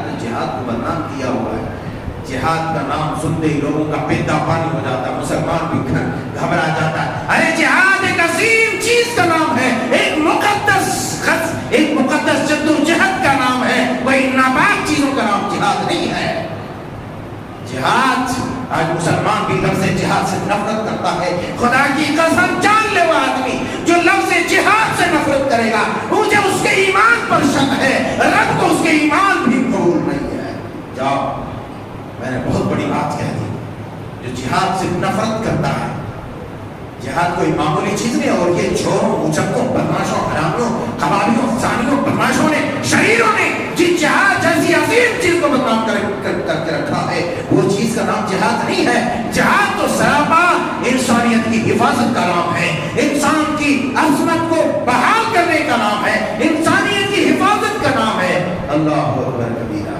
نے جہاد کو بدنام کیا ہوا ہے. جہاد کا نام سنتے ہی لوگوں کا پیدا پانی ہو جاتا ہے, مسلمان بھی گھبرا جاتا ہے. ارے جہاد ایک عظیم چیز کا نام ہے, ایک مقدس جدوجہد کا نام ہے, کوئی ناپاک چیزوں کا نام جہاد نہیں ہے. جہاد, آج مسلمان بھی لفظ جہاد سے نفرت کرتا ہے. خدا کی قسم جان لے وہ آدمی جو لفظ جہاد سے نفرت کرے گا, مجھے اس کے ایمان پر شک ہے, رب کو اس کے ایمان بھی قبول نہیں ہے. جاؤ, میں نے بہت بڑی بات کہہ دی. جو جہاد سے نفرت کرتا ہے, جہاد کوئی معمولی چیز نہیں. اور یہ چوروں, مچکوں, بدماشوں, حرامیوں, کبابیوں, زانیوں, بدماشوں نے, شریروں نے جس جہاد جیسی عظیم چیز کو بدنام کر کے رکھا ہے, وہ چیز کا نام جہاد نہیں ہے. جہاد تو سراپا انسانیت کی حفاظت کا نام ہے, انسان کی عظمت کو بحال کرنے کا نام ہے, انسانیت کی حفاظت کا نام ہے. اللہ اکبر کبیرہ.